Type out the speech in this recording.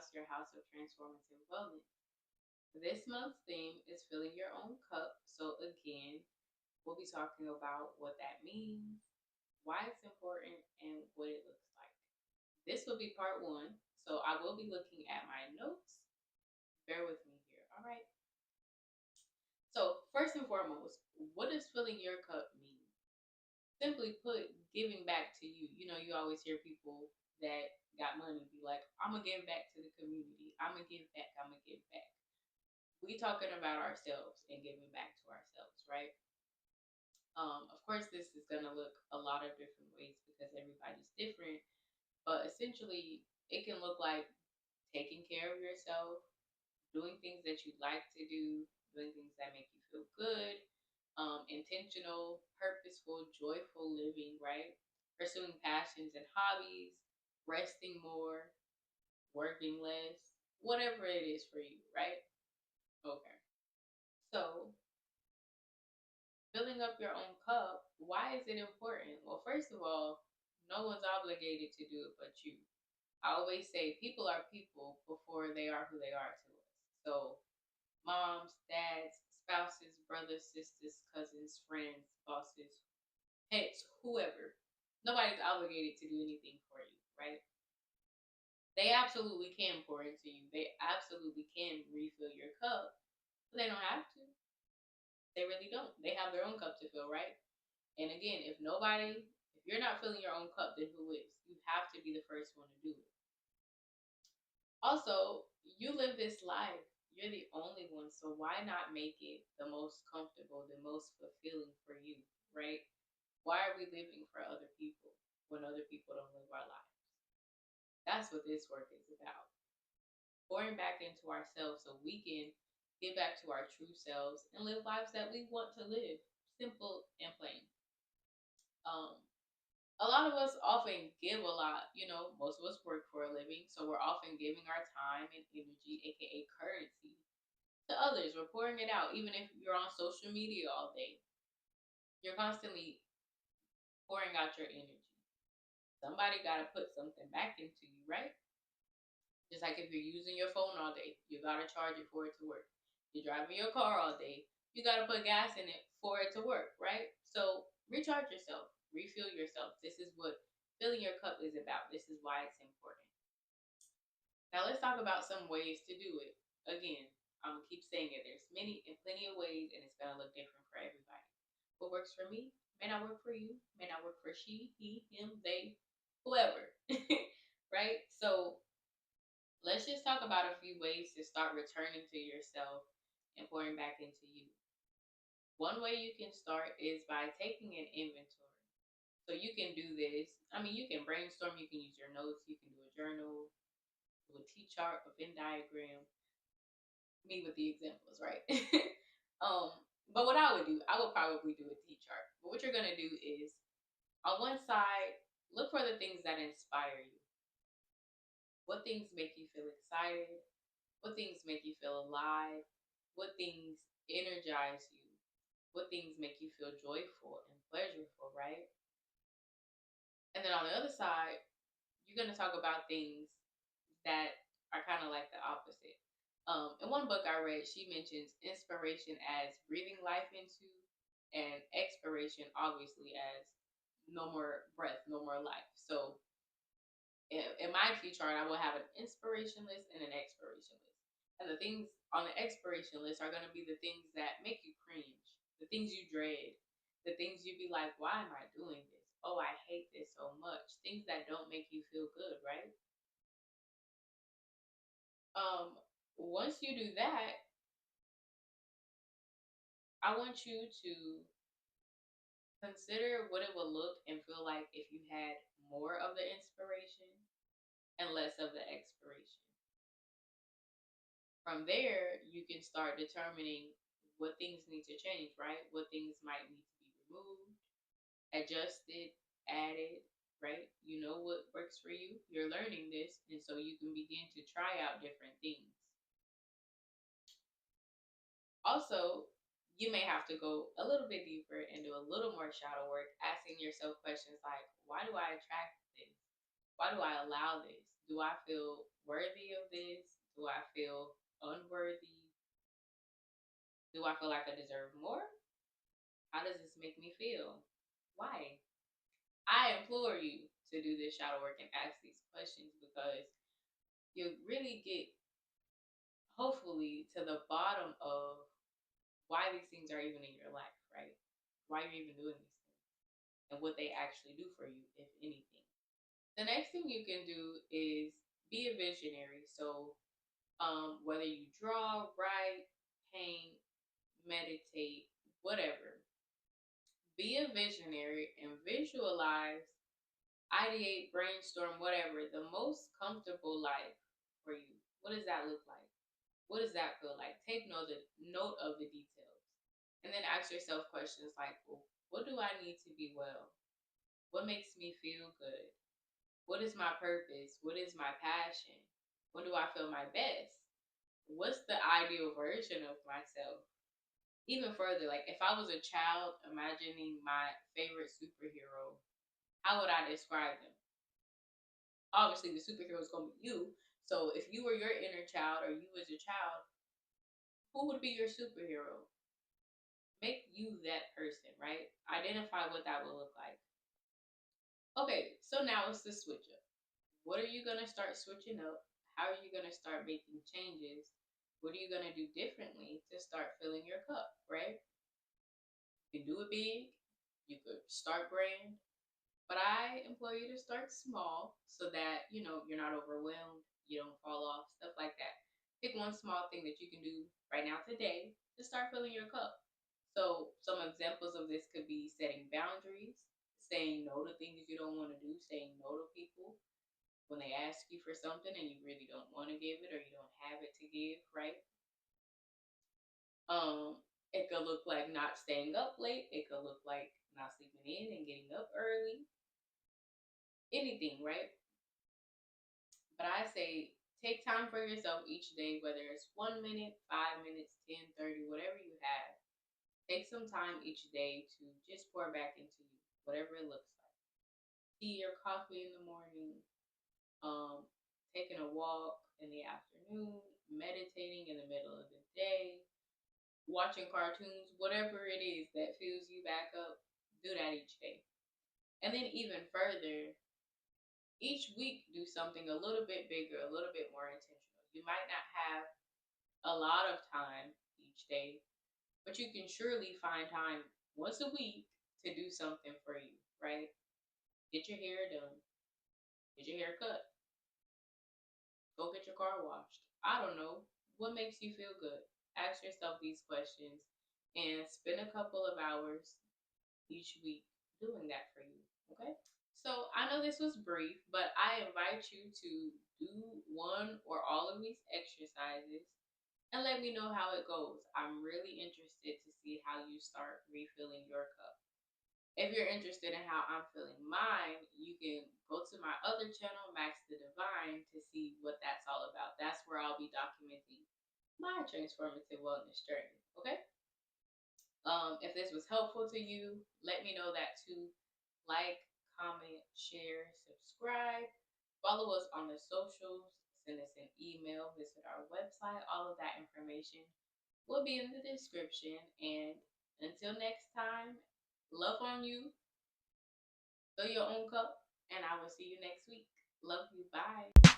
your house of transformative wellness. This month's theme is filling your own cup. So, again, we'll be talking about what that means, why it's important, and what it looks like. This will be part one. So, I will be looking at my notes. Bear with me here. All right. So, first and foremost, what does filling your cup mean? Simply put, giving back to you. You know, you always hear people that got money be like, I'm gonna give back to the community. I'm gonna give back. I'm gonna give back. We talking about ourselves and giving back to ourselves, right? Of course, this is gonna look a lot of different ways because everybody's different. But essentially, it can look like taking care of yourself, doing things that you like to do, doing things that make you feel good, intentional, purposeful, joyful living, right? Pursuing passions and hobbies, resting more, working less, whatever it is for you, right? Okay. So, filling up your own cup, why is it important? Well, first of all, no one's obligated to do it but you. I always say people are people before they are who they are to us. So, moms, dads, spouses, brothers, sisters, cousins, friends, bosses, pets, whoever. Nobody's obligated to do anything for you, right? They absolutely can pour into you. They absolutely can refill your cup, but they don't have to. They really don't. They have their own cup to fill, right? And again, if you're not filling your own cup, then who is? You have to be the first one to do it. Also, you live this life. You're the only one, so why not make it the most comfortable, the most fulfilling for you, right? Why are we living for other people when other people don't live our lives? That's what this work is about. Pouring back into ourselves so we can get back to our true selves and live lives that we want to live. Simple and plain. Um, a lot of us often give a lot, most of us work for a living, so we're often giving our time and energy, aka currency, to others. We're pouring it out, even if you're on social media all day. You're constantly pouring out your energy. Somebody got to put something back into you, right? Just like if you're using your phone all day, you got to charge it for it to work. You're driving your car all day, you got to put gas in it for it to work, right? So recharge yourself, refill yourself. This is what filling your cup is about. This is why it's important. Now let's talk about some ways to do it. Again, I'm gonna keep saying it. There's many and plenty of ways, and it's gonna look different for everybody. What works for me may not work for you, may not work for she, he, him, they, whoever. Right? So let's just talk about a few ways to start returning to yourself and pouring back into you. One way you can start is by taking an inventory. So you can do this. I mean, you can brainstorm, you can use your notes, you can do a journal, do a T chart, a Venn diagram. Me with the examples, right? um, but what I would do, I would probably do a T chart. But what you're gonna do is on one side, look for the things that inspire you. What things make you feel excited? What things make you feel alive? What things energize you? What things make you feel joyful and pleasurable, right? And then on the other side, you're going to talk about things that are kind of like the opposite. In one book I read, she mentions inspiration as breathing life into, and expiration, obviously, as no more breath, no more life. So in my T chart, I will have an inspiration list and an expiration list. And the things on the expiration list are going to be the things that make you cringe, the things you dread, the things you be like, why am I doing this? Oh, I hate this so much. Things that don't make you feel good, right? Um, Once you do that, I want you to consider what it would look and feel like if you had more of the inspiration and less of the expiration. From there, you can start determining what things need to change, right? What things might need to be removed, adjusted, added, right? You know what works for you. You're learning this, and so you can begin to try out different things. Also, you may have to go a little bit deeper and do a little more shadow work, asking yourself questions like, why do I attract this? Why do I allow this? Do I feel worthy of this? Do I feel unworthy? Do I feel like I deserve more? How does this make me feel? Why? I implore you to do this shadow work and ask these questions because you really get, hopefully, to the bottom of why these things are even in your life, right? Why you're even doing these things and what they actually do for you, if anything. The next thing you can do is be a visionary. So, whether you draw, write, paint, meditate, whatever, be a visionary and visualize, ideate, brainstorm, whatever, the most comfortable life for you. What does that look like? What does that feel like? Take note of the details. And then ask yourself questions like, well, what do I need to be well? What makes me feel good? What is my purpose? What is my passion? When do I feel my best? What's the ideal version of myself? Even further, like if I was a child imagining my favorite superhero, how would I describe them? Obviously, the superhero is going to be you. So if you were your inner child or you as a child, who would be your superhero? Make you that person, right? Identify what that will look like. Okay, so now it's the switch up. What are you going to start switching up? How are you going to start making changes? What are you going to do differently to start filling your cup, right? You can do it big, you could start grand, but I implore you to start small so that, you're not overwhelmed, you don't fall off, stuff like that. Pick one small thing that you can do right now today to start filling your cup. So, some examples of this could be setting boundaries, saying no to things you don't want to do, saying no to people when they ask you for something and you really don't want to give it or you don't have it to give, right? It could look like not staying up late. It could look like not sleeping in and getting up early. Anything, right? But I say take time for yourself each day, whether it's 1 minute, 5 minutes, 10, 30, whatever you have. Take some time each day to just pour back into you, whatever it looks like. Tea or coffee in the morning, um, taking a walk in the afternoon, meditating in the middle of the day, watching cartoons, whatever it is that fills you back up, do that each day. And then even further, each week do something a little bit bigger, a little bit more intentional. You might not have a lot of time each day, but you can surely find time once a week to do something for you, right? Get your hair done, get your hair cut, go get your car washed. I don't know. What makes you feel good? Ask yourself these questions and spend a couple of hours each week doing that for you. Okay? So I know this was brief, but I invite you to do one or all of these exercises and let me know how it goes. I'm really interested to see how you start refilling your cup. If you're interested in how I'm feeling mine, you can go to my other channel, Max the Divine, to see what that's all about. That's where I'll be documenting my transformative wellness journey. Okay? If this was helpful to you, let me know that too. Like, comment, share, subscribe. Follow us on the socials. Send us an email. Visit our website. All of that information will be in the description. And until next time, love on you. Fill your own cup. And I will see you next week. Love you. Bye.